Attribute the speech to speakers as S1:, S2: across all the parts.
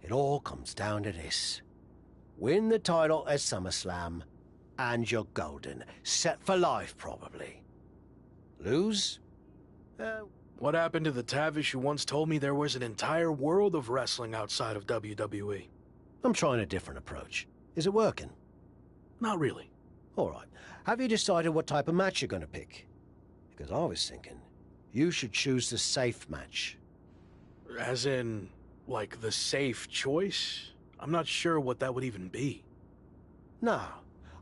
S1: It all comes down to this. Win the title at SummerSlam, and you're golden. Set for life, probably. Lose?
S2: What happened to the Tavish who once told me there was an entire world of wrestling outside of WWE?
S1: I'm trying a different approach. Is it working?
S2: Not really.
S1: All right. Have you decided what type of match you're going to pick? Because I was thinking, you should choose the safe match.
S2: As in, like, the safe choice? I'm not sure what that would even be.
S1: No.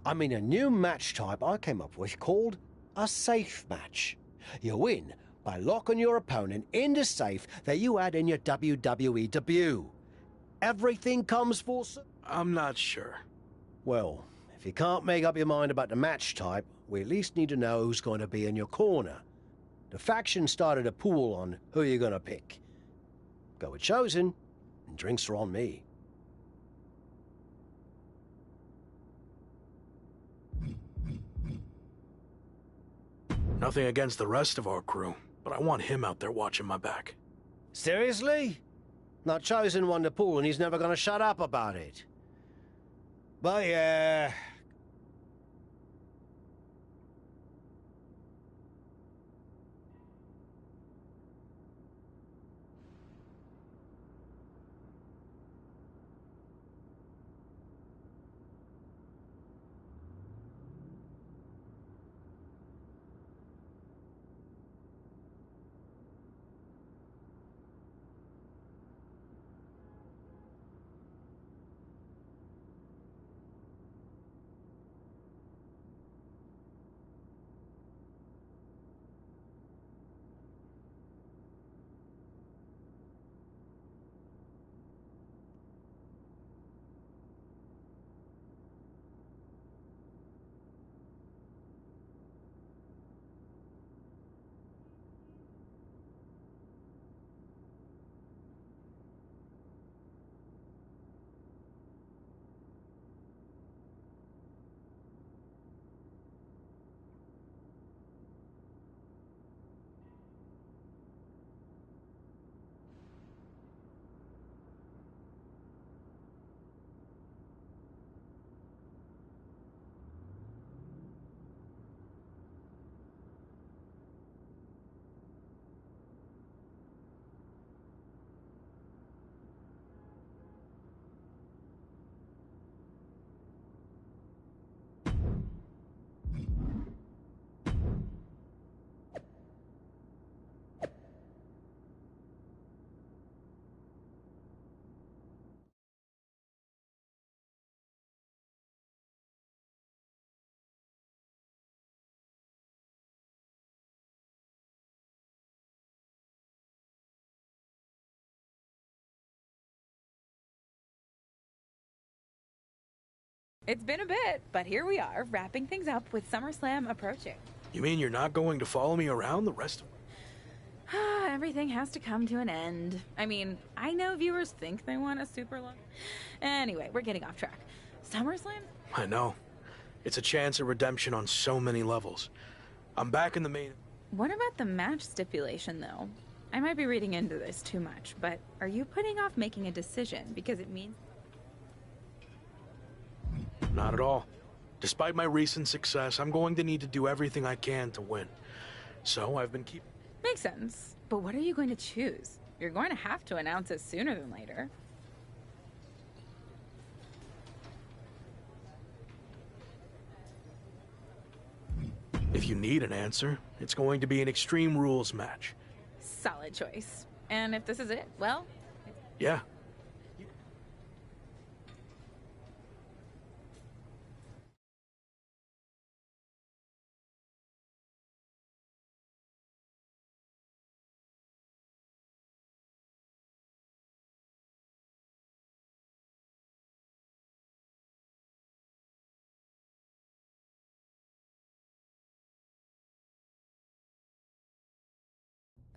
S1: I mean a new match type I came up with called a safe match. You win by locking your opponent in the safe that you had in your WWE debut. Everything comes full circle.
S2: I'm not sure.
S1: Well, if you can't make up your mind about the match type, we at least need to know who's going to be in your corner. The faction started a pool on who you're going to pick. Go with Chosen, and drinks are on me.
S2: Nothing against the rest of our crew, but I want him out there watching my back.
S1: Seriously? Not Chosen won the pool and he's never going to shut up about it. But yeah...
S3: It's been a bit, but here we are, wrapping things up with SummerSlam approaching.
S2: You mean you're not going to follow me around the rest of...
S3: Everything has to come to an end. I mean, I know viewers think they want a super long... Anyway, we're getting off track. SummerSlam?
S2: I know. It's a chance at redemption on so many levels. I'm back in the main...
S3: What about the match stipulation, though? I might be reading into this too much, but are you putting off making a decision because it means...
S2: Not at all. Despite my recent success, I'm going to need to do everything I can to win. So I've been keeping...
S3: Makes sense. But what are you going to choose? You're going to have to announce it sooner than later.
S2: If you need an answer, it's going to be an Extreme Rules match.
S3: Solid choice. And if this is it, well...
S2: Yeah.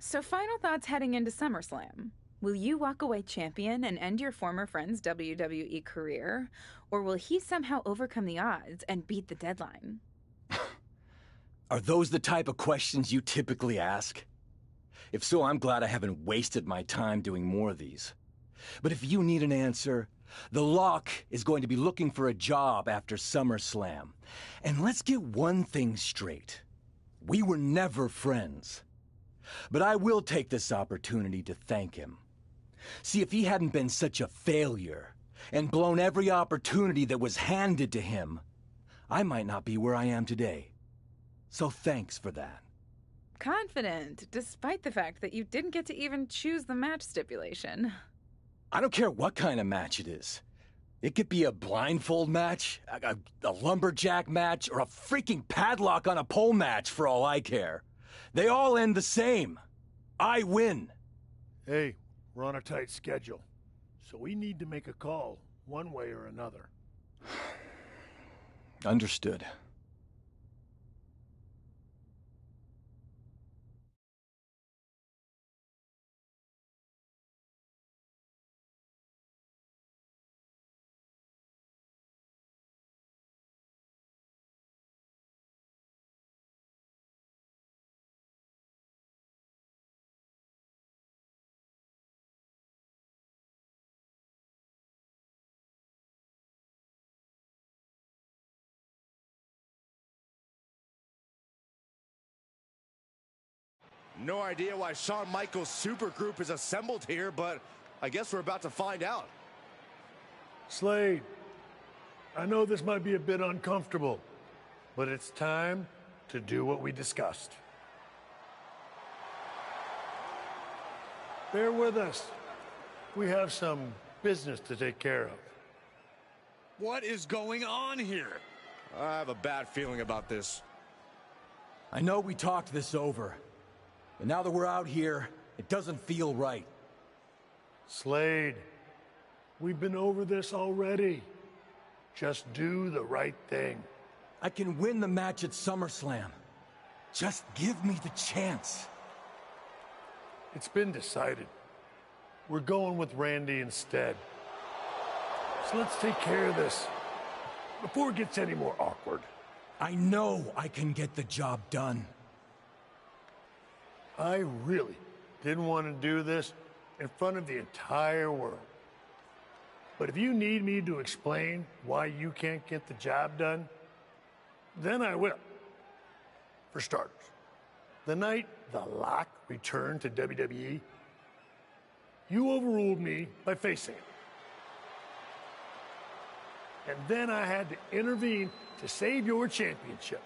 S3: So final thoughts heading into SummerSlam. Will you walk away champion and end your former friend's WWE career? Or will he somehow overcome the odds and beat the deadline?
S4: Are those the type of questions you typically ask? If so, I'm glad I haven't wasted my time doing more of these. But if you need an answer, the Lock is going to be looking for a job after SummerSlam. And let's get one thing straight. We were never friends. But I will take this opportunity to thank him. See, if he hadn't been such a failure and blown every opportunity that was handed to him, I might not be where I am today. So thanks for that.
S3: Confident, despite the fact that you didn't get to even choose the match stipulation.
S4: I don't care what kind of match it is. It could be a blindfold match, a lumberjack match, or a freaking padlock on a pole match for all I care. They all end the same. I win.
S5: Hey, we're on a tight schedule, so we need to make a call one way or another.
S4: Understood.
S6: No idea why Shawn Michaels' supergroup is assembled here, but I guess we're about to find out.
S5: Slade, I know this might be a bit uncomfortable, but it's time to do what we discussed. Bear with us. We have some business to take care of.
S6: What is going on here? I have a bad feeling about this.
S4: I know we talked this over, but now that we're out here, it doesn't feel right.
S5: Slade, we've been over this already. Just do the right thing.
S4: I can win the match at SummerSlam. Just give me the chance.
S5: It's been decided. We're going with Randy instead. So let's take care of this before it gets any more awkward.
S4: I know I can get the job done.
S5: I really didn't want to do this in front of the entire world. But if you need me to explain why you can't get the job done, then I will. For starters, the night The Lock returned to WWE, you overruled me by facing it. And then I had to intervene to save your championship.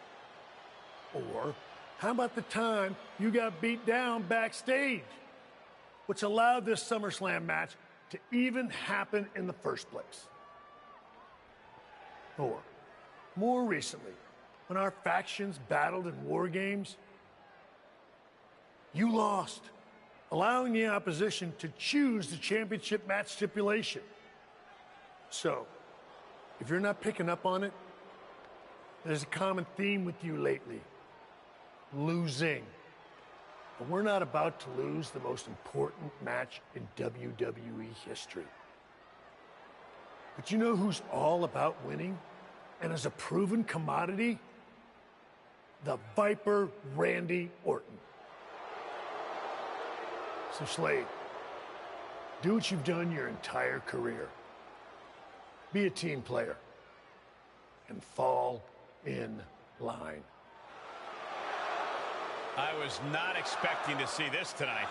S5: Or how about the time you got beat down backstage, which allowed this SummerSlam match to even happen in the first place? Or, more recently, when our factions battled in war games, you lost, allowing the opposition to choose the championship match stipulation. So, if you're not picking up on it, there's a common theme with you lately. Losing. But we're not about to lose the most important match in WWE history. But you know who's all about winning and is a proven commodity? The Viper Randy Orton. So Slade, do what you've done your entire career. Be a team player and fall in line.
S7: I was not expecting to see this tonight.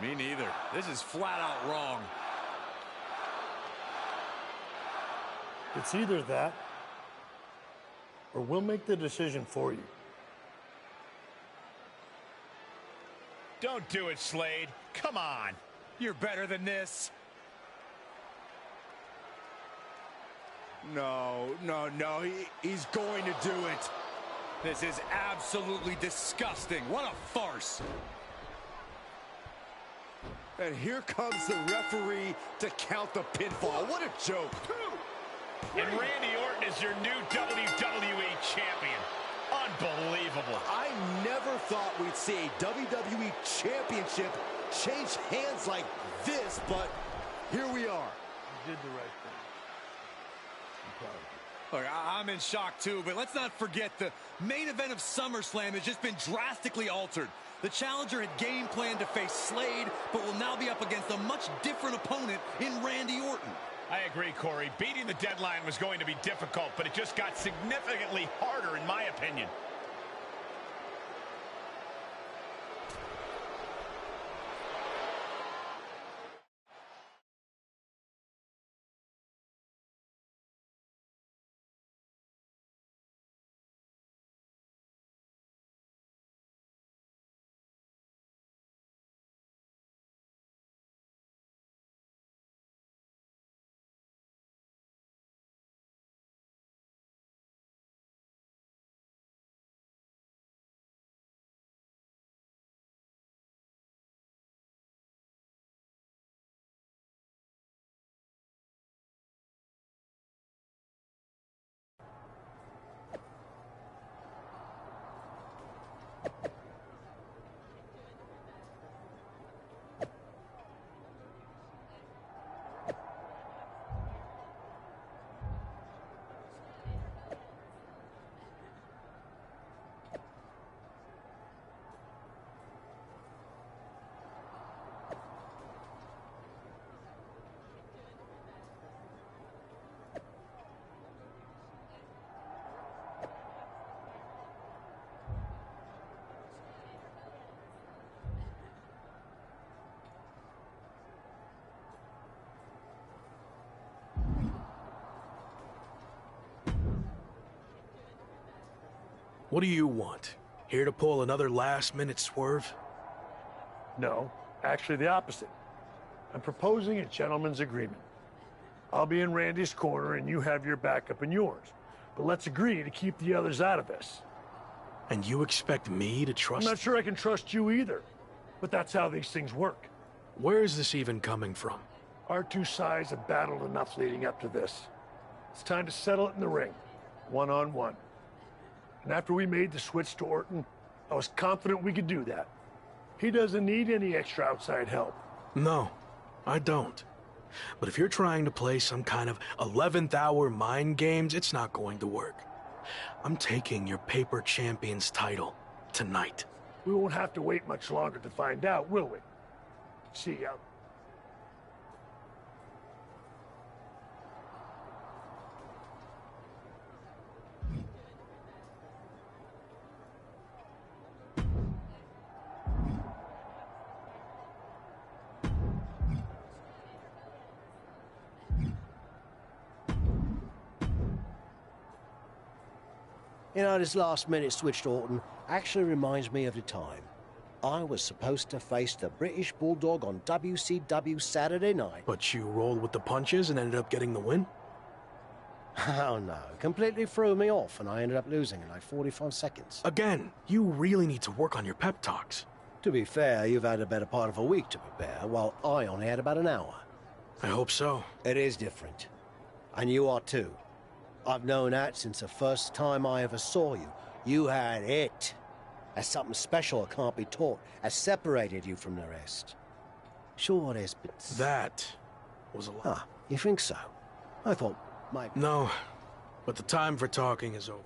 S6: Me neither. This is flat out wrong.
S5: It's either that, or we'll make the decision for you.
S7: Don't do it, Slade. Come on.
S6: You're better than this. No, he's going to do it. This is absolutely disgusting. What a farce. And here comes the referee to count the pinfall. What a joke.
S7: And Randy Orton is your new WWE champion. Unbelievable.
S6: I never thought we'd see a WWE championship change hands like this, but here we are.
S5: You did the right thing. I'm proud of you.
S6: Look, I'm in shock too, but let's not forget the main event of SummerSlam has just been drastically altered. The challenger had game planned to face Slade, but will now be up against a much different opponent in Randy Orton.
S7: I agree, Corey. Beating the deadline was going to be difficult, but it just got significantly harder, in my opinion.
S2: What do you want? Here to pull another last-minute swerve?
S5: No, actually the opposite. I'm proposing a gentleman's agreement. I'll be in Randy's corner and you have your backup in yours. But let's agree to keep the others out of this.
S2: And you expect me to
S5: I'm
S2: trust...
S5: not sure I can trust you either. But that's how these things work.
S2: Where is this even coming from?
S5: Our two sides have battled enough leading up to this. It's time to settle it in the ring, one-on-one. And after we made the switch to Orton, I was confident we could do that. He doesn't need any extra outside help.
S2: No, I don't. But if you're trying to play some kind of 11th hour mind games, it's not going to work. I'm taking your paper champion's title tonight.
S5: We won't have to wait much longer to find out, will we? See ya.
S1: You know, this last-minute switch to Orton actually reminds me of the time I was supposed to face the British Bulldog on WCW Saturday night.
S2: But you rolled with the punches and ended up getting the win?
S1: Oh, no. Completely threw me off, and I ended up losing in like 45 seconds.
S2: Again, you really need to work on your pep talks.
S1: To be fair, you've had a better part of a week to prepare, while I only had about an hour.
S2: I hope so.
S1: It is different. And you are too. I've known that since the first time I ever saw you. You had it. That's something special that can't be taught, has separated you from the rest. Sure, there's bits.
S2: That was a lot.
S1: Ah, you think so? I thought,
S2: No, but the time for talking is over.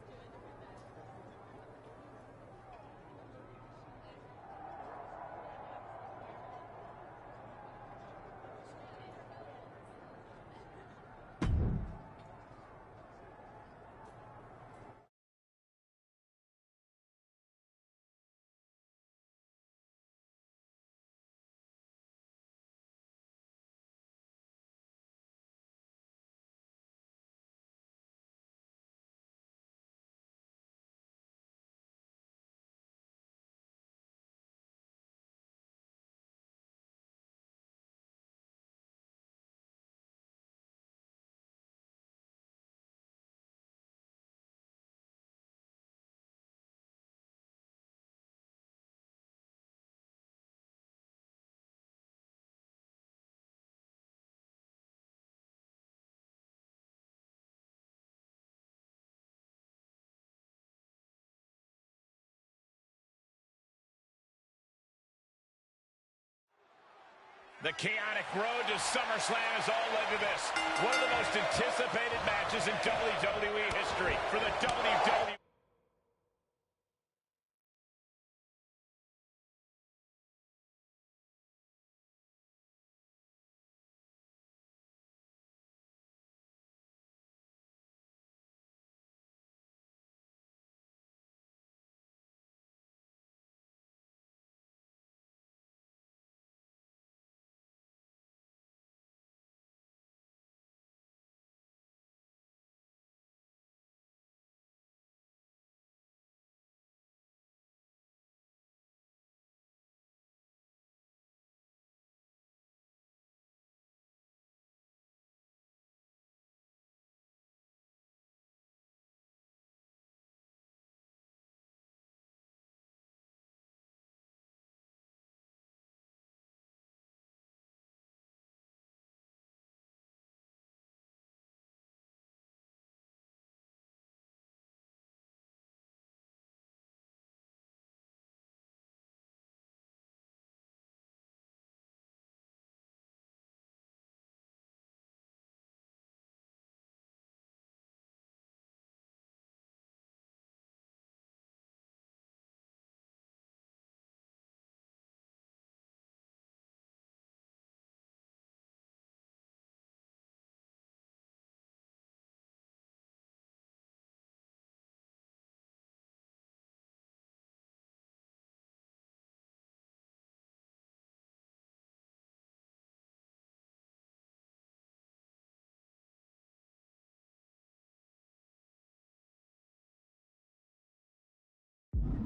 S7: The chaotic road to SummerSlam has all led to this. One of the most anticipated matches in WWE history for the WWE.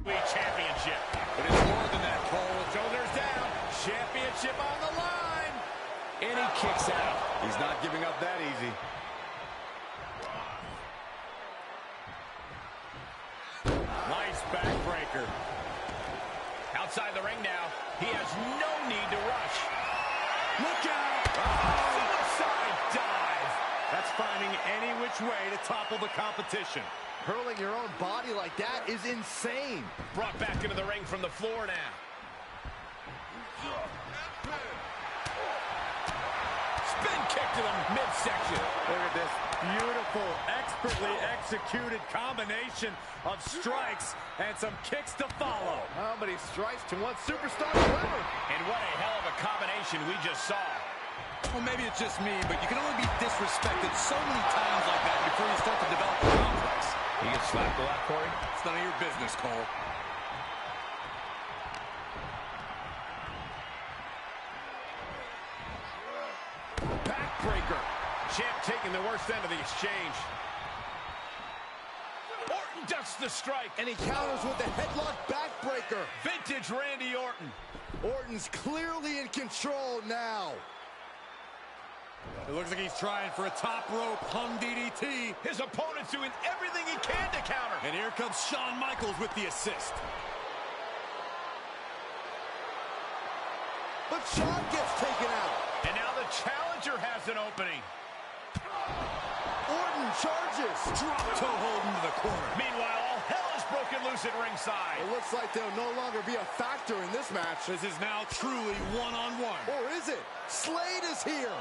S7: Championship.
S6: But it's more than that, Cole. Shoulders down. Championship on the line.
S7: And he kicks out.
S6: He's not giving up that easy.
S7: Nice backbreaker. Outside the ring now. He has no need to rush.
S6: Look out!
S7: Oh, suicide dive.
S6: That's finding any which way to topple the competition.
S8: Hurling your own body like that is insane.
S7: Brought back into the ring from the floor now. Spin kick to the midsection.
S6: Look at this beautiful, expertly executed combination of strikes and some kicks to follow.
S8: How many strikes to one superstar deliver?
S7: And what a hell of a combination we just saw.
S6: Well, maybe it's just me, but you can only be disrespected so many times like that before you start to develop a complex.
S7: He gets slapped a lot, Corey.
S6: It's none of your business, Cole.
S7: Backbreaker. Champ taking the worst end of the exchange. Orton ducks the strike.
S8: And he counters with the headlock backbreaker.
S7: Vintage Randy Orton.
S8: Orton's clearly in control now.
S6: It looks like he's trying for a top rope hung DDT.
S7: His opponent's doing everything he can to counter.
S6: And here comes Shawn Michaels with the assist.
S8: But Shawn gets taken out.
S7: And now the challenger has an opening.
S8: Orton charges.
S6: Drop toe hold into the corner.
S7: Meanwhile, all hell is broken loose at ringside.
S8: It looks like they'll no longer be a factor in this match.
S6: This is now truly one-on-one.
S8: Or is it? Slade is here.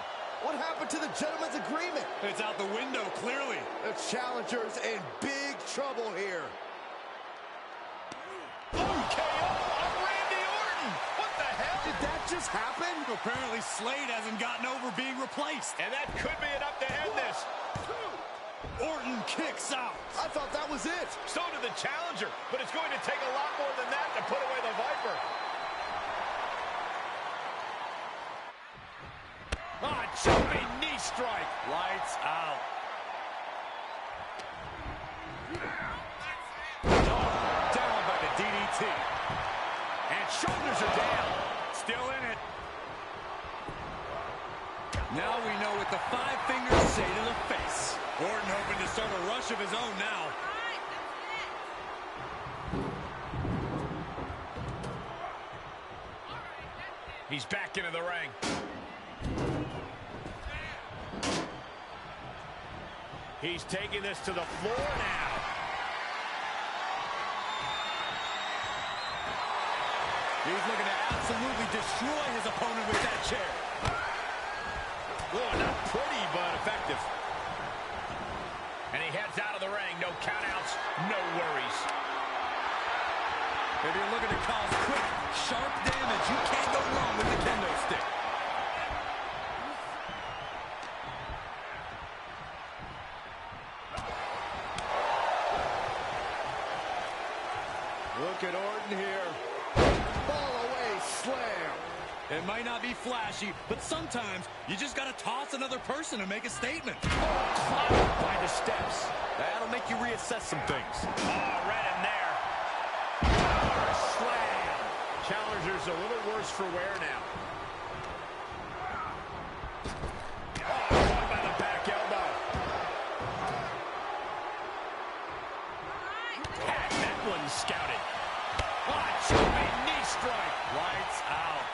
S8: What happened to the gentleman's agreement?
S6: It's out the window, clearly.
S8: The challenger's in big trouble here.
S7: KO on Randy Orton. What the hell?
S8: Did that just happen?
S6: Apparently Slade hasn't gotten over being replaced.
S7: And that could be enough to end this.
S6: Orton kicks out.
S8: I thought that was it.
S7: So did the challenger, but it's going to take a lot more than that to put away the Viper. Ah, jumping knee strike.
S6: Lights out.
S7: Down by the DDT. And shoulders are down.
S6: Still in it. Now we know what the five fingers say to the face. Orton hoping to start a rush of his own now.
S7: He's back into the ring. He's taking this to the floor now.
S6: He's looking to absolutely destroy his opponent with that chair.
S7: Oh, not pretty, but effective. And he heads out of the ring. No countouts, no worries. If you're looking to cause quick, sharp damage, you can't go wrong with the kendo stick.
S8: Look at Orton here. Fall away slam.
S6: It might not be flashy, but sometimes you just got to toss another person and make a statement.
S7: Climb by the steps. That'll make you reassess some things. Oh, right in there. Power slam. Challenger's a little worse for wear now. Oh, caught by the back elbow. Had that one scouted. Oh, jumping knee strike. Lights out.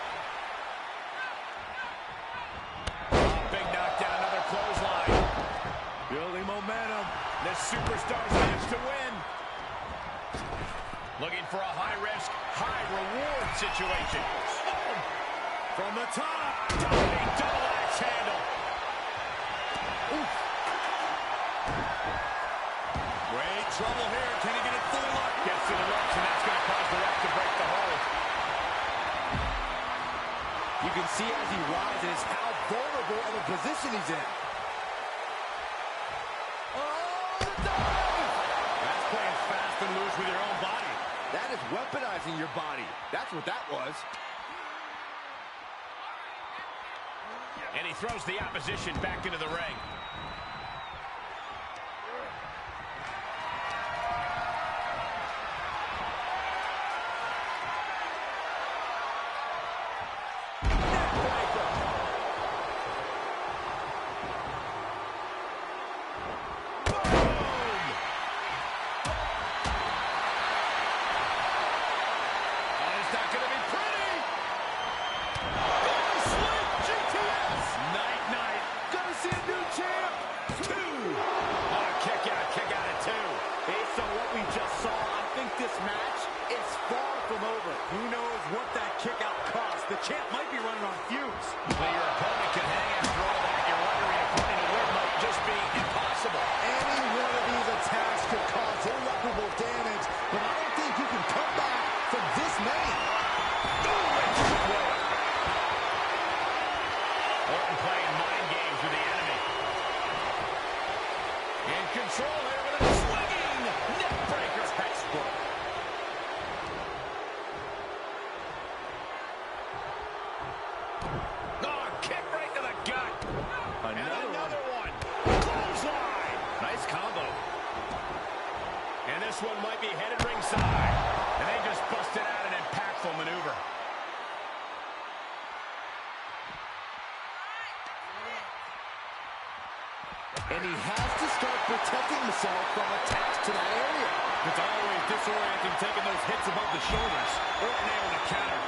S7: Big knockdown, another clothesline. Building momentum. This superstar's match to win. Looking for a high-risk, high-reward situation. Oh, from the top. Diving double axe handle. Oof. Great trouble here. Can he get it fully locked? Gets to the ropes, and that's going to cause the ref to break the hold.
S8: You can see as he rises how vulnerable of a position he's in. Oh, the dive!
S7: That's playing fast and loose with your own body.
S8: That is weaponizing your body. That's what that was.
S7: And he throws the opposition back into the ring. This one might be headed ringside. And they just busted out an impactful maneuver.
S8: And he has to start protecting himself from attacks to that area.
S7: It's always disorienting taking those hits above the shoulders. Orton able to counter.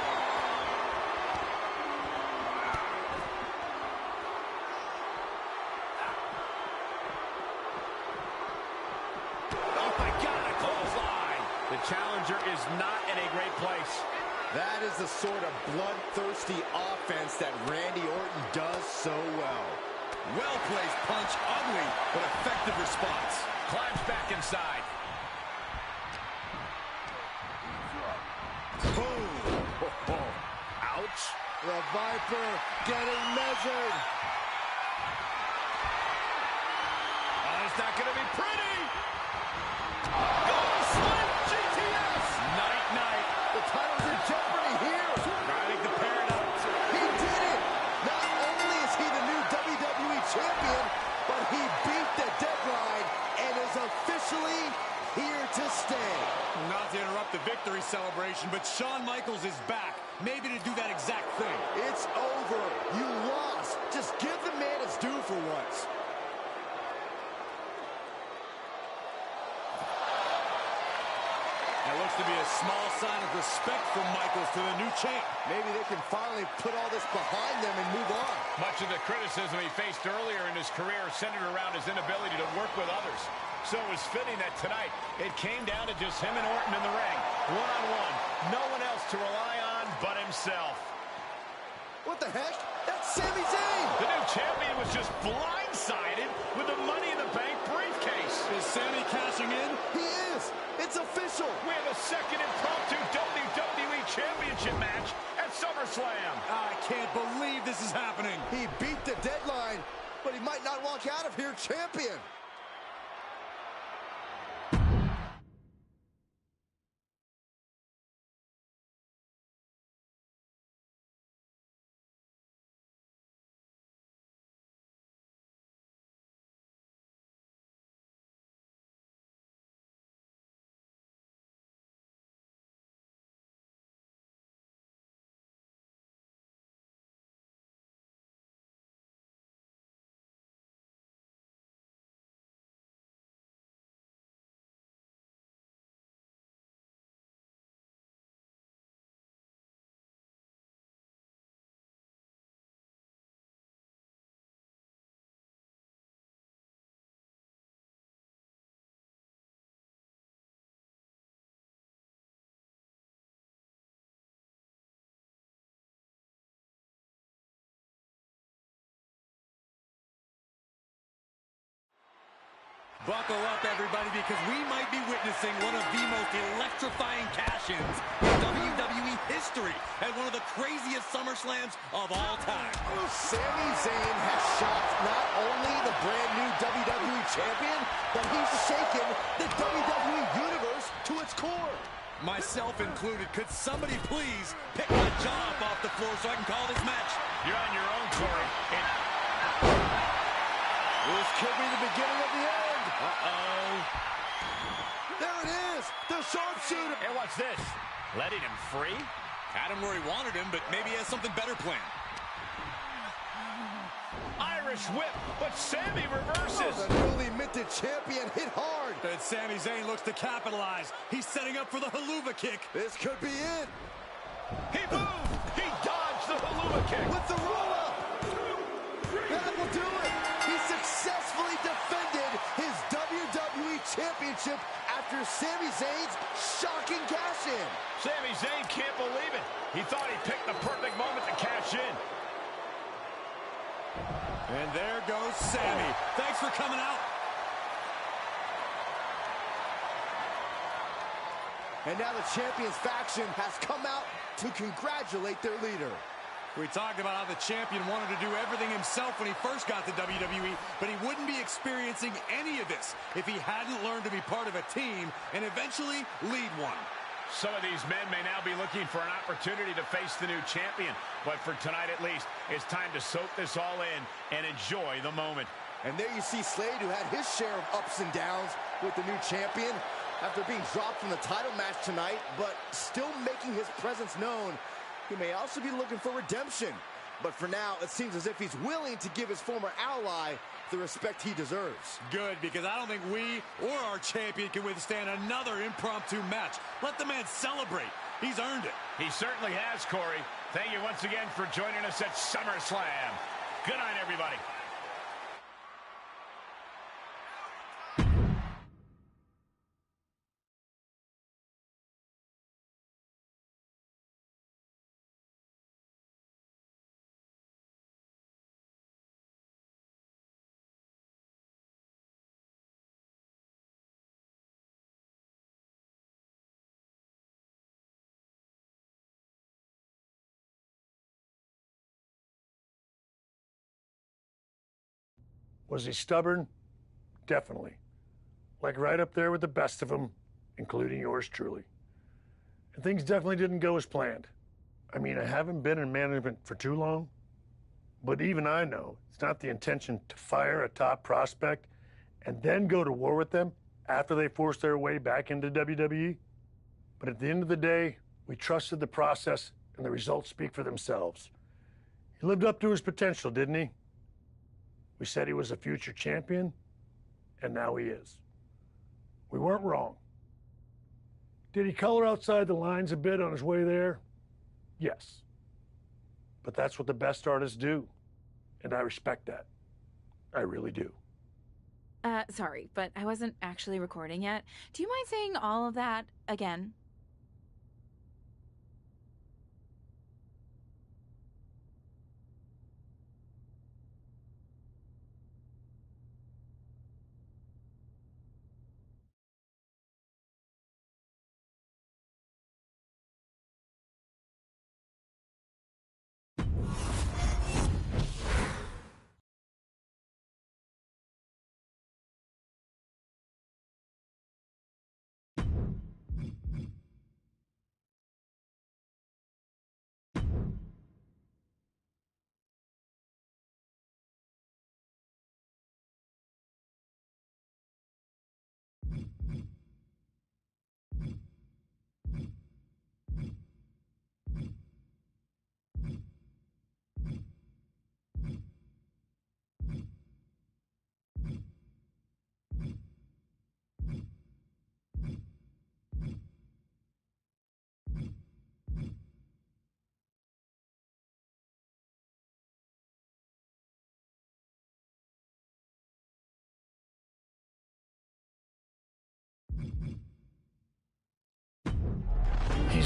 S7: Challenger is not in a great place.
S8: That is the sort of bloodthirsty offense that Randy Orton does so well.
S6: Well-placed punch, ugly, but effective response.
S7: Climbs back inside.
S8: Boom. Ouch. The Viper getting measured.
S7: Oh, it's not going to be pretty.
S8: The title's in jeopardy here.
S7: Driving the paradox.
S8: He did it. Not only is he the new WWE champion, but he beat the deadline and is officially here to stay.
S6: Not to interrupt the victory celebration, but Shawn Michaels is back. Maybe to do that exact thing.
S8: It's over. You lost. Just give the man his due for once.
S6: That looks to be a small sign of respect from Michaels to the new champ.
S8: Maybe they can finally put all this behind them and move on.
S7: Much of the criticism he faced earlier in his career centered around his inability to work with others. So it was fitting that tonight it came down to just him and Orton in the ring. One-on-one. No one else to rely on but himself.
S8: What the heck? That's Sami Zayn!
S7: The new champion was just blindsided with the Money in the Bank briefcase.
S6: Is Sami cashing in?
S8: He is! It's official!
S7: We have a second impromptu WWE Championship match at SummerSlam.
S6: I can't believe this is happening.
S8: He beat the deadline, but he might not walk out of here champion.
S6: Buckle up, everybody, because we might be witnessing one of the most electrifying cash-ins in WWE history at one of the craziest SummerSlams of all time.
S8: Sami Zayn has shocked not only the brand new WWE Champion, but he's shaken the WWE Universe to its core.
S6: Myself included. Could somebody please pick my jaw up off the floor so I can call this match?
S7: You're on your own, Corey.
S8: This could be the beginning of the end.
S6: Uh-oh.
S8: There it is, the sharpshooter.
S7: And what's this? Letting him free?
S6: Had him where he wanted him, but maybe he has something better planned.
S7: Irish whip, but Sami reverses.
S8: The newly minted champion hit hard.
S6: And Sami Zayn looks to capitalize. He's setting up for the haluva kick.
S8: This could be it.
S7: He moved. He dodged the haluva kick.
S8: With the roll-up. That will do it. He successfully defended his WWE Championship after Sami Zayn's shocking cash-in.
S7: Sami Zayn can't believe it. He thought he picked the perfect moment to cash in.
S6: And there goes Sami. Thanks for coming out.
S8: And now the Champions faction has come out to congratulate their leader.
S6: We talked about how the champion wanted to do everything himself when he first got to WWE, but he wouldn't be experiencing any of this if he hadn't learned to be part of a team and eventually lead one.
S7: Some of these men may now be looking for an opportunity to face the new champion, but for tonight at least, it's time to soak this all in and enjoy the moment.
S8: And there you see Slade, who had his share of ups and downs with the new champion after being dropped from the title match tonight, but still making his presence known. He may also be looking for redemption, but for now, it seems as if he's willing to give his former ally the respect he deserves.
S6: Good, because I don't think we or our champion can withstand another impromptu match. Let the man celebrate. He's earned it.
S7: He certainly has, Corey. Thank you once again for joining us at SummerSlam. Good night, everybody.
S5: Was he stubborn? Definitely. Like right up there with the best of them, including yours truly. And things definitely didn't go as planned. I mean, I haven't been in management for too long, but even I know it's not the intention to fire a top prospect and then go to war with them after they force their way back into WWE. But at the end of the day, we trusted the process and the results speak for themselves. He lived up to his potential, didn't he? We said he was a future champion, and now he is. We weren't wrong. Did he color outside the lines a bit on his way there? Yes. But that's what the best artists do, and I respect that. I really do.
S3: Sorry, but I wasn't actually recording yet. Do you mind saying all of that again?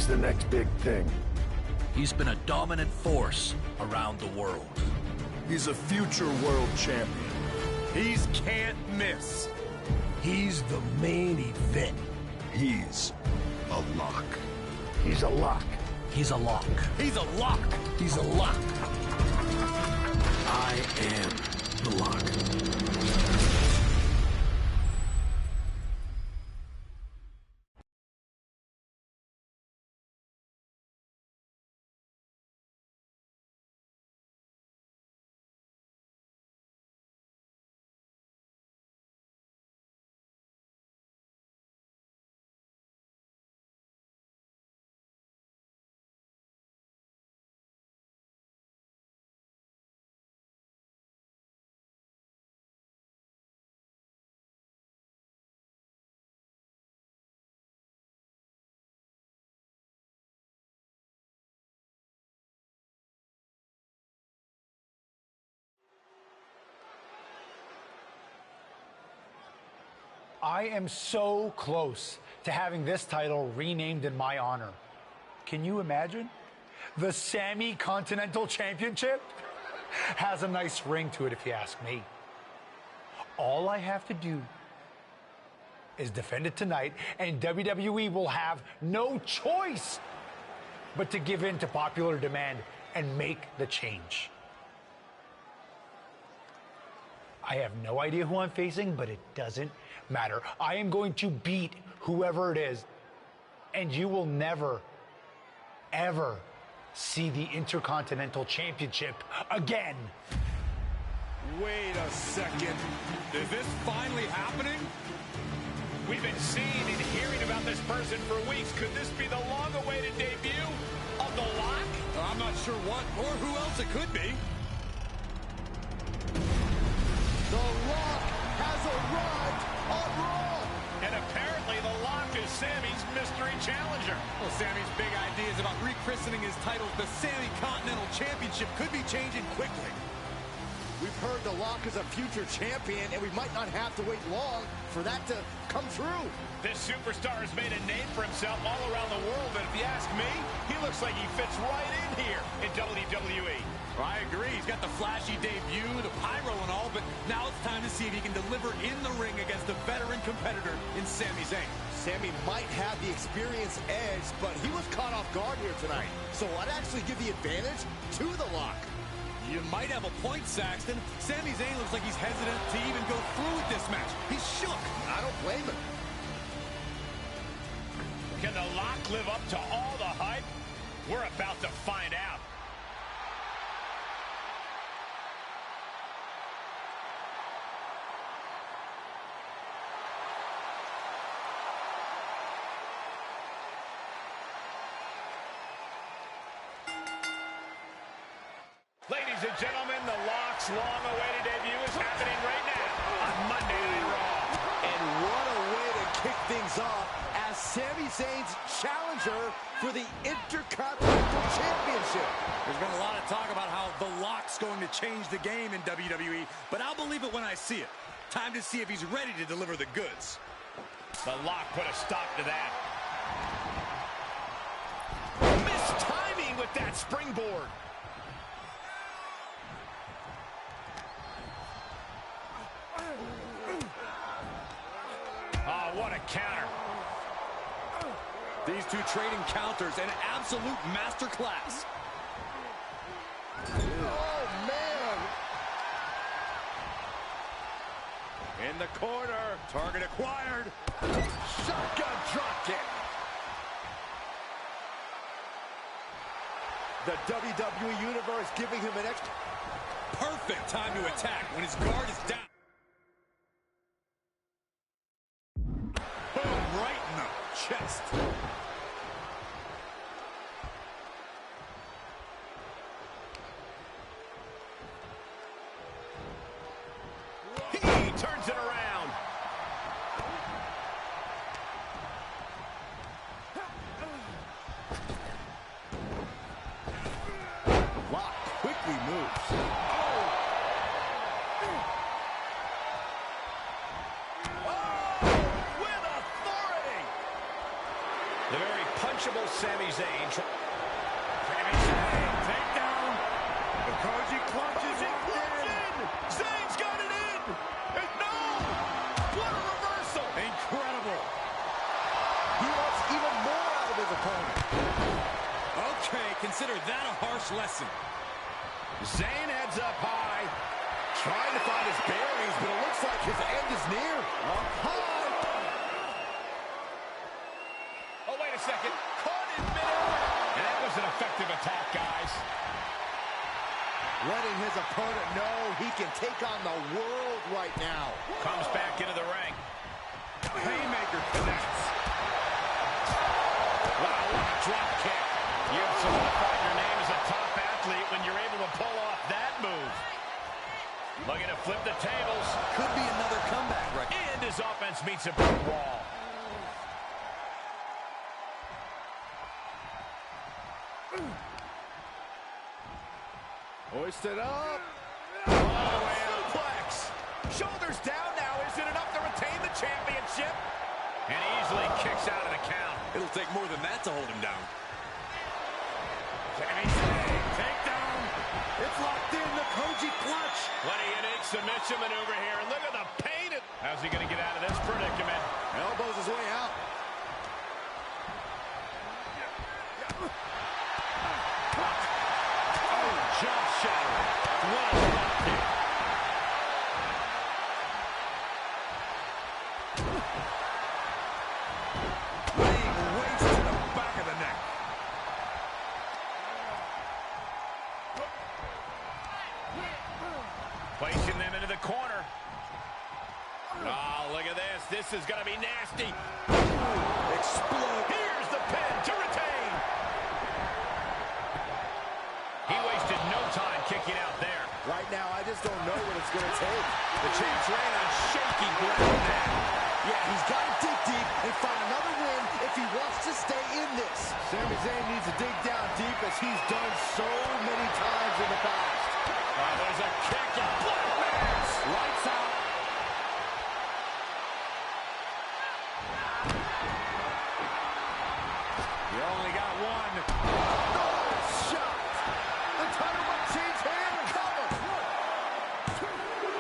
S5: He's the next big thing.
S7: He's been a dominant force around the world.
S9: He's a future world champion.
S7: He's can't miss.
S9: He's the main event. He's a lock.
S5: He's a lock.
S7: He's a lock. He's a lock.
S9: He's a lock.
S2: I am the lock.
S10: I am so close to having this title renamed in my honor. Can you imagine? The Sammy Continental Championship has a nice ring to it, if you ask me. All I have to do is defend it tonight, and WWE will have no choice but to give in to popular demand and make the change. I have no idea who I'm facing, but it doesn't matter. I am going to beat whoever it is, and you will never, ever see the Intercontinental Championship again.
S7: Wait a second. Is this finally happening? We've been seeing and hearing about this person for weeks. Could this be the long-awaited debut of The Lock? I'm not sure what or who else it could be.
S8: The Lock has arrived on Raw.
S7: And apparently The Lock is Sammy's mystery challenger. Well, Sammy's big ideas about rechristening his titles the Sammy Continental Championship could be changing quickly.
S8: We've heard The Lock is a future champion, and we might not have to wait long for that to come true.
S7: This superstar has made a name for himself all around the world, and if you ask me, he looks like he fits right in here in WWE. I agree. He's got the flashy debut, the pyro and all, but now it's time to see if he can deliver in the ring against a veteran competitor in Sami Zayn.
S8: Sami might have the experience edge, but he was caught off guard here tonight. So I'd actually give the advantage to The Lock.
S6: You might have a point, Saxton. Sami Zayn looks like he's hesitant to even go through with this match. He's shook.
S8: I don't blame him.
S7: Can The Lock live up to all the hype? We're about to find out. Ladies and gentlemen, The Lock's long-awaited debut is happening right now on Monday Night Raw.
S8: And what a way to kick things off as Sami Zayn's challenger for the Intercontinental Championship.
S6: There's been a lot of talk about how The Lock's going to change the game in WWE, but I'll believe it when I see it. Time to see if he's ready to deliver the goods.
S7: The Lock put a stop to that. Missed timing with that springboard. Oh, what a counter.
S6: These two trading counters, an absolute masterclass.
S8: Oh, man.
S7: In the corner. Target acquired.
S8: Shotgun dropkick. The WWE Universe giving him an extra.
S6: Perfect time to attack when his guard is down. Boom, right in the chest.
S7: He turns it around.
S8: Lock quickly moves.
S7: The very punchable Sami Zayn. Sami Zayn, takedown. The Koji clutches it. Zayn's got it in. And no! What a reversal! Incredible.
S8: He wants even more out of his opponent.
S6: Okay, consider that a harsh lesson.
S7: Zayn heads up high.
S8: Trying to find his bearings, but it looks like his end is near. Up high.
S7: Oh, wait a second. Caught in midair. And that was an effective attack, guys.
S8: Letting his opponent know he can take on the world right now.
S7: Comes back into the ring. Haymaker connects. Wow, what a drop kick. You've solidified your name as a top athlete when you're able to pull off that move. Looking to flip the tables.
S6: Could be another comeback, Rick.
S7: And his offense meets a brick wall.
S8: Hoisted up.
S7: Oh, suplex. Shoulders down now. Is it enough to retain the championship? And easily kicks out of the count.
S6: It'll take more than that to hold him down.
S7: Sami Zayn, takedown.
S8: It's locked in, the Koji clutch.
S7: What a unique submission maneuver here. And look at the pain. How's he going to get out of this predicament?
S8: Elbows his way out.
S7: Oh, jaw shattering. What a drop kick.
S6: Laying waste to the back of the neck.
S7: Placing them into the corner. Oh, look at this. This is going to be nasty.
S8: Explode.
S7: Here's the pin to retain. He wasted no time kicking out there.
S8: Right now, I just don't know what it's going to take.
S7: The champ's laying on shaky ground now.
S8: Yeah, he's got to dig deep and find another win if he wants to stay in this. Sami Zayn needs to dig down deep as he's done so many times in the past.
S7: Oh, there's a kick and Black Mass. Lights out. You only got one.
S8: Shot. The title might change hands. Cover.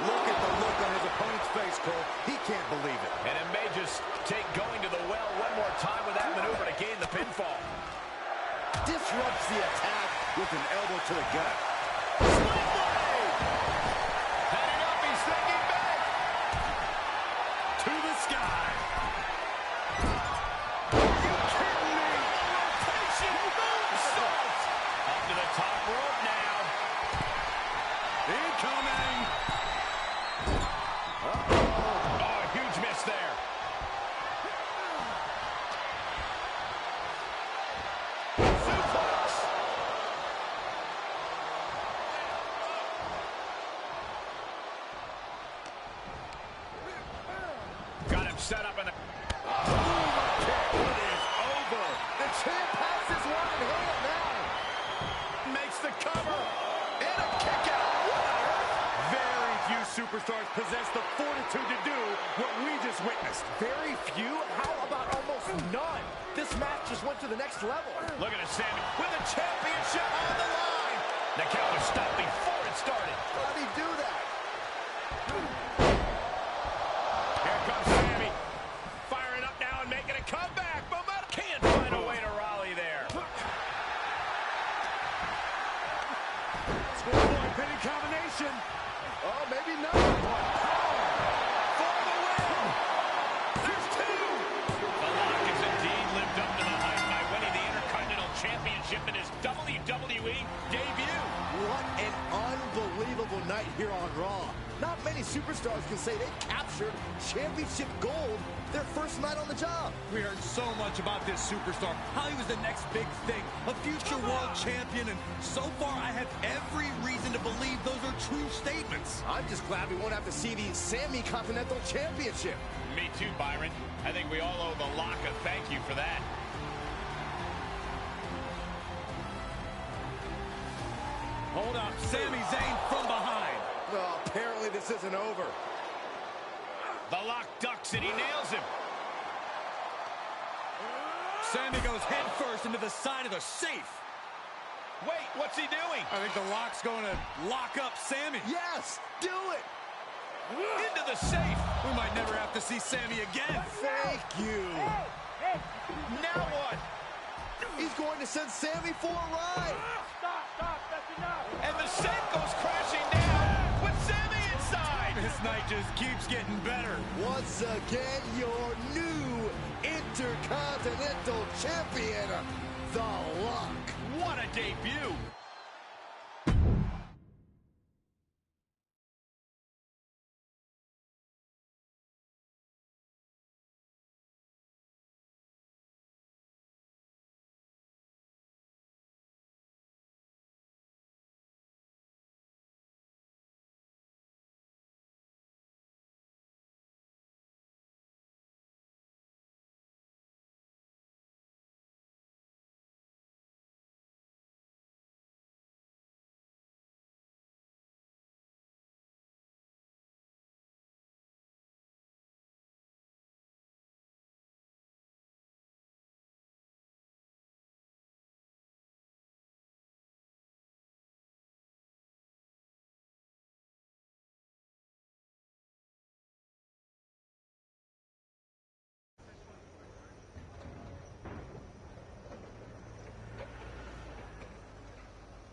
S8: Look at the look on his opponent's face, Cole. He can't believe it.
S7: And it may just take going to the well one more time with that maneuver to gain the pinfall.
S8: Disrupts the attack with an elbow to the gut.
S7: Heading up, he's thinking back. To the sky. Are you kidding me? Rotation moonsault. Up to the top rope now. Incoming. Oh, a huge miss there. Suplex. Got him set up in the...
S8: It is over. The champ has his one in hand now.
S7: Makes the cover. And a kick out. What on earth?
S8: Very few superstars possess the fortitude to do what we just witnessed. Very few? How about almost none? This match just went to the next level.
S7: Look at Sami with the championship on the line. The count was stopped before it started.
S8: How did he do that?
S7: Here comes Sami. Firing up now and making a comeback. Momentum. Can't find a way to rally there.
S8: Schoolboy pinning combination. Oh, maybe not.
S7: For the win. There's two. The Lock has indeed lived up to the hype by winning the Intercontinental Championship in his WWE debut.
S8: What an unbelievable night here on Raw. Not many superstars can say they captured championship gold their first night on the job.
S6: We heard so much about this superstar, how he was the next big thing, a future world champion, and so far I have every reason to believe those are true statements.
S8: I'm just glad we won't have to see the Sami Continental Championship.
S7: Me too, Byron. I think we all owe the Lock a thank you for that.
S6: Hold up, Sami Zayn from behind.
S8: Well, apparently this isn't over.
S7: The Lock ducks and he nails him.
S6: Sammy goes head first into the side of the safe.
S7: Wait, what's he doing?
S6: I think the Lock's going to lock up Sammy.
S8: Yes, do it.
S7: Into the safe.
S6: We might never have to see Sammy again.
S8: Thank you.
S7: Now what?
S8: He's going to send Sammy for a ride.
S7: Stop, that's enough. And the safe goes crashing down with Sammy inside.
S6: This night just keeps getting better.
S8: Once again, your new Intercontinental Champion, The Lock.
S7: What a debut.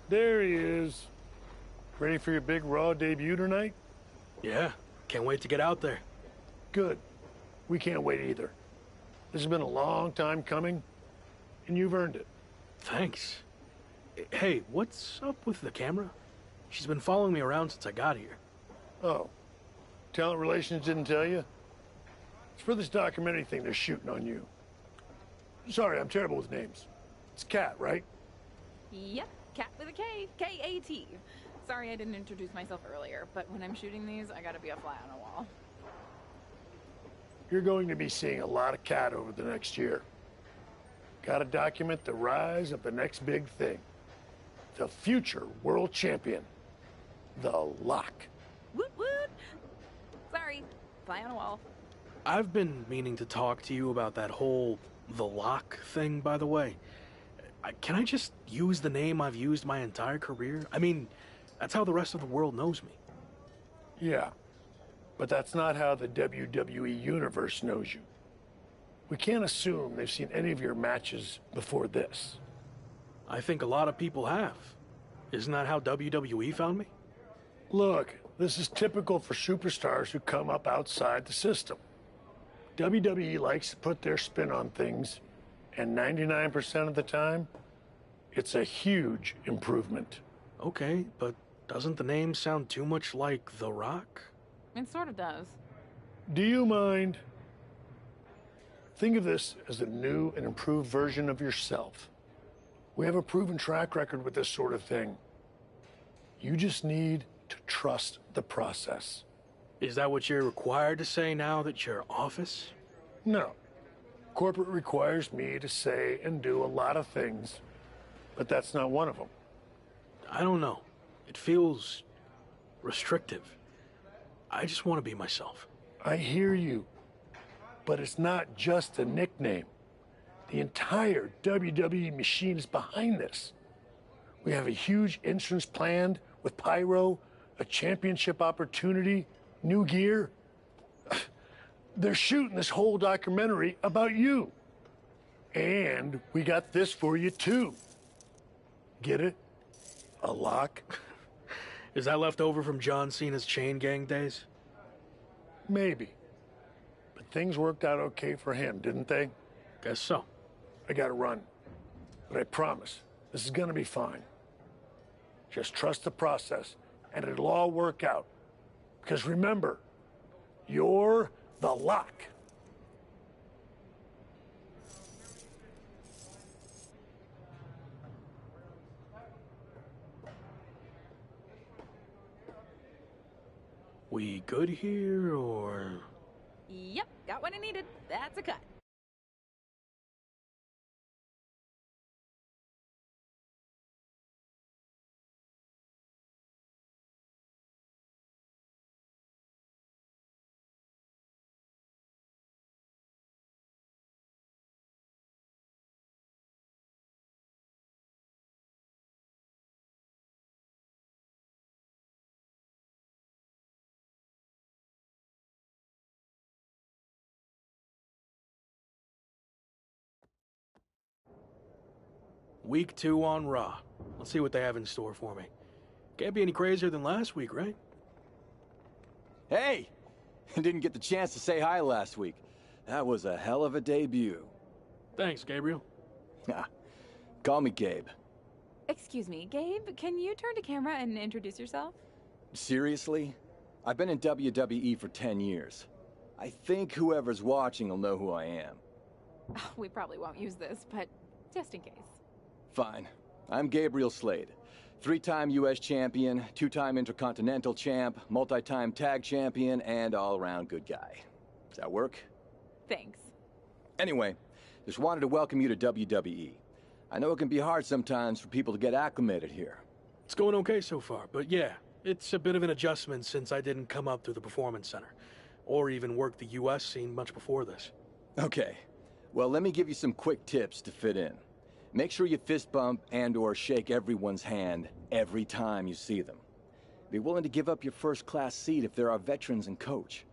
S5: There he is. Ready for your big Raw debut tonight?
S2: Yeah, can't wait to get out there.
S5: Good. We can't wait either. This has been a long time coming, and you've earned it.
S2: Thanks. Hey, what's up with the camera? She's been following me around since I got here.
S5: Oh, Talent Relations didn't tell you? It's for this documentary thing they're shooting on you. Sorry, I'm terrible with names. It's Kat, right?
S3: Yep, Cat with a K. K-A-T. Sorry I didn't introduce myself earlier, but when I'm shooting these, I gotta be a fly on a wall.
S5: You're going to be seeing a lot of Kat over the next year. Gotta document the rise of the next big thing. The future world champion. The Lock.
S3: Woot woot! Sorry, fly on a wall.
S2: I've been meaning to talk to you about that whole The Lock thing, by the way. Can I just use the name I've used my entire career? I mean, that's how the rest of the world knows me.
S5: Yeah, but that's not how the WWE Universe knows you. We can't assume they've seen any of your matches before this.
S2: I think a lot of people have. Isn't that how WWE found me?
S5: Look, this is typical for superstars who come up outside the system. WWE likes to put their spin on things, and 99% of the time, it's a huge improvement.
S2: Okay, but doesn't the name sound too much like The Rock?
S3: It sort of does.
S5: Do you mind? Think of this as a new and improved version of yourself. We have a proven track record with this sort of thing. You just need to trust the process.
S2: Is that what you're required to say now that you're Office?
S5: No. Corporate requires me to say and do a lot of things, but that's not one of them.
S2: I don't know. It feels restrictive. I just want to be myself.
S5: I hear you, but it's not just a nickname. The entire WWE machine is behind this. We have a huge entrance planned with Pyro, a championship opportunity, new gear. They're shooting this whole documentary about you. And we got this for you too. Get it? A lock?
S2: Is that left over from John Cena's Chain Gang days?
S5: Maybe. But things worked out okay for him, didn't they?
S2: Guess so.
S5: I gotta run. But I promise, this is gonna be fine. Just trust the process, and it'll all work out. Because remember, you're the Lock.
S2: We good here, or...?
S3: Yep, got what I needed. That's a cut.
S2: Week 2 on Raw. Let's see what they have in store for me. Can't be any crazier than last week, right?
S4: Hey! Didn't get the chance to say hi last week. That was a hell of a debut.
S2: Thanks, Gabriel.
S4: Call me Gabe.
S3: Excuse me, Gabe, can you turn to camera and introduce yourself?
S4: Seriously? I've been in WWE for 10 years. I think whoever's watching will know who I am.
S3: We probably won't use this, but just in case.
S4: Fine. I'm Gabriel Slade. 3-time U.S. champion, 2-time Intercontinental champ, multi-time tag champion, and all-around good guy. Does that work?
S3: Thanks.
S4: Anyway, just wanted to welcome you to WWE. I know it can be hard sometimes for people to get acclimated here.
S2: It's going okay so far, but yeah, it's a bit of an adjustment since I didn't come up through the Performance Center, or even work the U.S. scene much before this.
S4: Okay. Well, let me give you some quick tips to fit in. Make sure you fist bump and/or shake everyone's hand every time you see them. Be willing to give up your first-class seat if there are veterans and coach.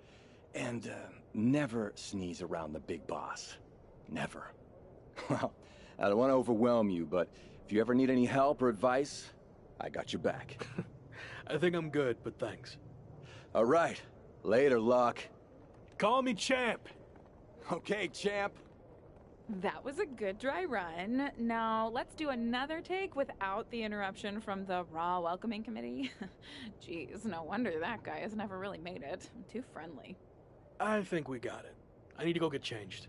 S4: And never sneeze around the big boss. Never. Well, I don't want to overwhelm you, but if you ever need any help or advice, I got your back.
S2: I think I'm good, but thanks.
S4: All right. Later, Locke.
S2: Call me Champ.
S4: Okay, champ.
S3: That was a good dry run. Now, let's do another take without the interruption from the Raw Welcoming Committee. Jeez, no wonder that guy has never really made it. Too friendly.
S2: I think we got it. I need to go get changed.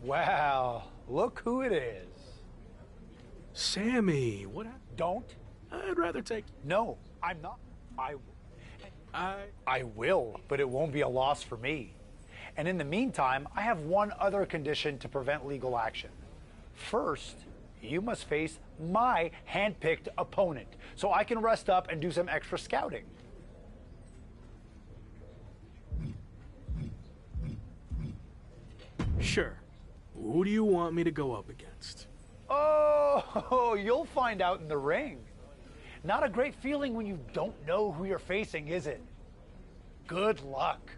S10: Wow, look who it is.
S2: Sammy, what happened?
S10: Don't.
S2: I'd rather take...
S10: No, I'm not. I will, but it won't be a loss for me. And in the meantime, I have one other condition to prevent legal action. First, you must face my hand-picked opponent, so I can rest up and do some extra scouting.
S2: Sure. Who do you want me to go up against?
S10: Oh, you'll find out in the ring. Not a great feeling when you don't know who you're facing, is it? Good luck.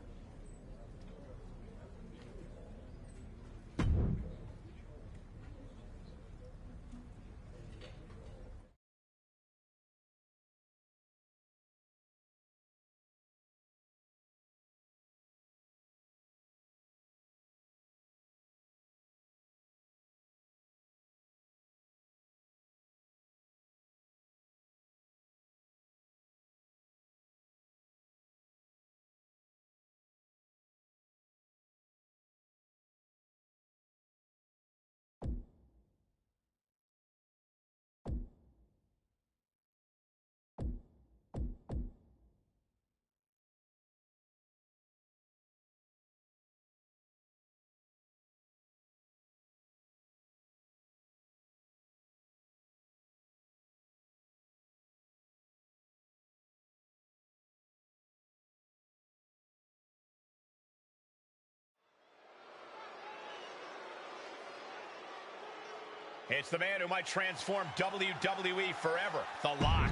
S7: It's the man who might transform WWE forever, The Lock.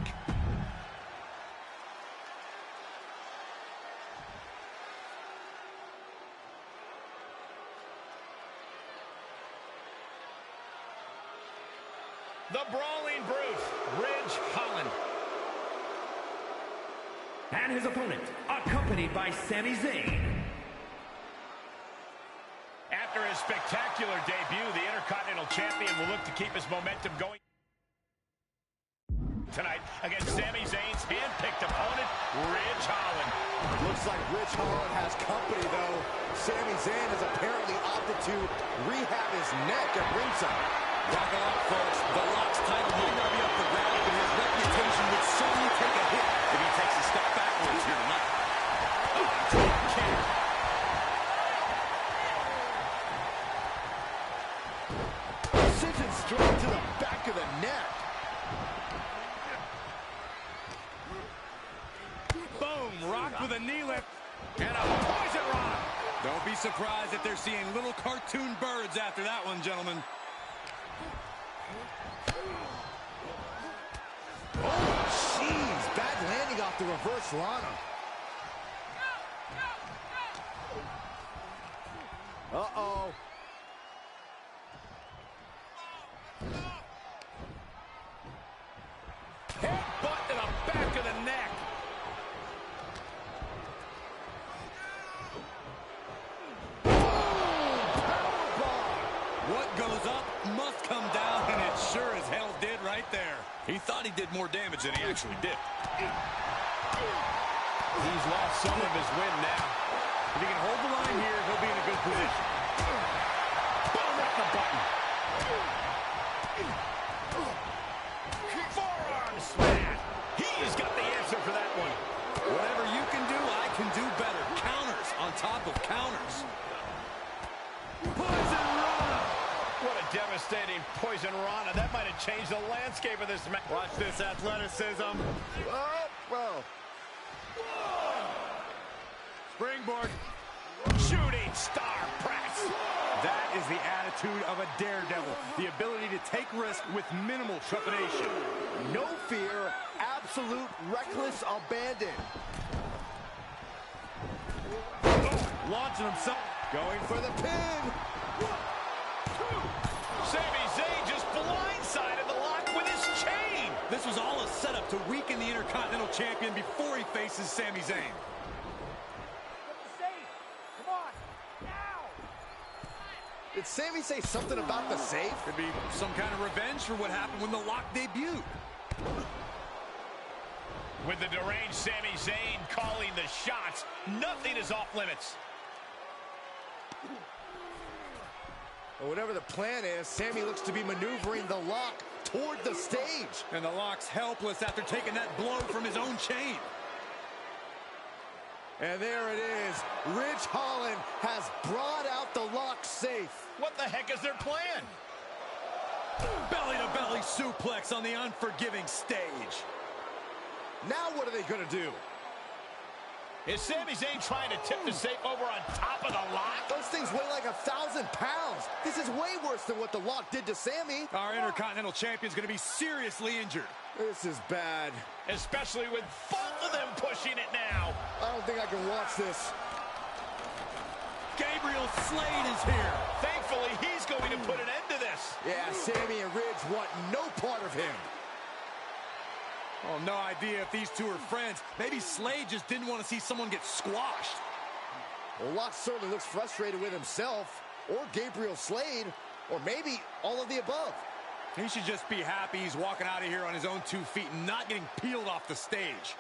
S7: The Brawling Brute, Ridge Holland.
S11: And his opponent, accompanied by Sami Zayn.
S7: After his spectacular debut, the Intercontinental Champion will look to keep his momentum going tonight against Sami Zayn's hand-picked opponent, Ridge Holland.
S8: Looks like Ridge Holland has company, though. Sami Zayn has apparently opted to rehab his neck at ringside.
S6: Buckle up, folks. The Lock's title might not be up for grabs, but his reputation would certainly take a hit if he takes a step backwards here tonight.
S8: Precision straight to the back of the neck.
S6: Boom, rocked with a knee lift and a poison rock. Don't be surprised if they're seeing little cartoon birds after that one, gentlemen.
S8: Oh, jeez. Bad landing off the reverse Lana. Uh-oh.
S6: Headbutt to the back of the neck. What goes up must come down, and it sure as hell did right there. He thought he did more damage than he actually did.
S7: He's lost some of his wind now. If he can hold the line here, he'll be in a good position. Boom, right the button. Forearm smash. He's got the answer for that one.
S6: Whatever you can do, I can do better. Counters on top of counters.
S7: Poison Rana. What a devastating Poison Rana. That might have changed the landscape of this match. Watch this athleticism.
S8: Oh, well.
S7: Springboard. Shooting star press. That is the attitude of a daredevil. The ability to take risk with minimal trepidation.
S8: No fear, absolute reckless abandon.
S7: Launching himself.
S8: Going for the pin.
S7: Sami Zayn just blindsided the Lock with his chain.
S6: This was all a setup to weaken the Intercontinental Champion before he faces Sami Zayn.
S8: Did Sami say something about the safe?
S6: Could be some kind of revenge for what happened when the Lock debuted.
S7: With the deranged Sami Zayn calling the shots, nothing is off limits.
S8: Well, whatever the plan is, Sami looks to be maneuvering the Lock toward the stage.
S6: And the Lock's helpless after taking that blow from his own chain.
S8: And there it is. Ridge Holland has brought out the Lock safe.
S7: What the heck is their plan?
S6: Belly-to-belly suplex on the unforgiving stage.
S8: Now what are they going to do?
S7: Is Sami Zayn trying to tip the safe over on top of the Lock?
S8: Those things weigh like 1,000 pounds. This is way worse than what the Lock did to Sami.
S6: Our Intercontinental Champion's going to be seriously injured.
S8: This is bad.
S7: Especially with both of them pushing it now.
S8: I don't think I can watch this.
S6: Gabriel Slade is here.
S7: Thankfully, he's going to put an end to this.
S8: Yeah, Sami and Ridge want no part of him.
S6: Oh, no idea if these two are friends. Maybe Slade just didn't want to see someone get squashed.
S8: Well, Lock certainly looks frustrated with himself, or Gabriel Slade, or maybe all of the above.
S6: He should just be happy he's walking out of here on his own 2 feet and not getting peeled off the stage.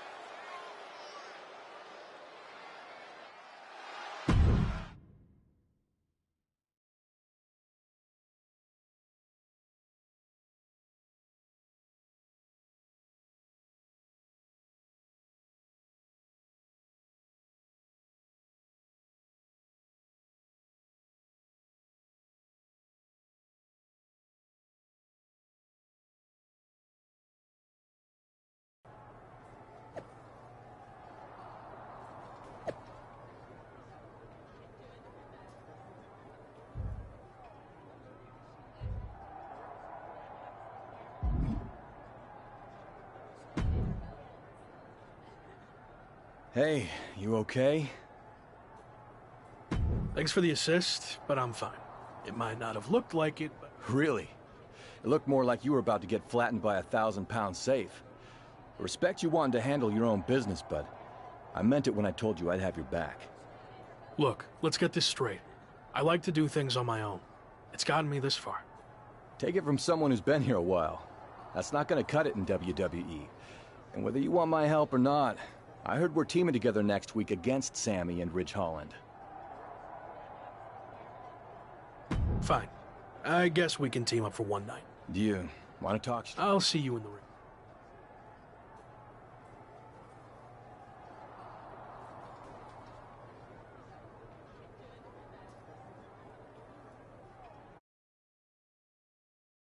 S4: Hey, you okay?
S2: Thanks for the assist, but I'm fine. It might not have looked like it, but...
S4: Really? It looked more like you were about to get flattened by a 1,000-pound safe. I respect you wanting to handle your own business, but I meant it when I told you I'd have your back.
S2: Look, let's get this straight. I like to do things on my own. It's gotten me this far.
S4: Take it from someone who's been here a while. That's not gonna cut it in WWE. And whether you want my help or not, I heard we're teaming together next week against Sammy and Ridge Holland.
S2: Fine. I guess we can team up for one night.
S4: Do you want to talk?
S2: I'll see you in the ring.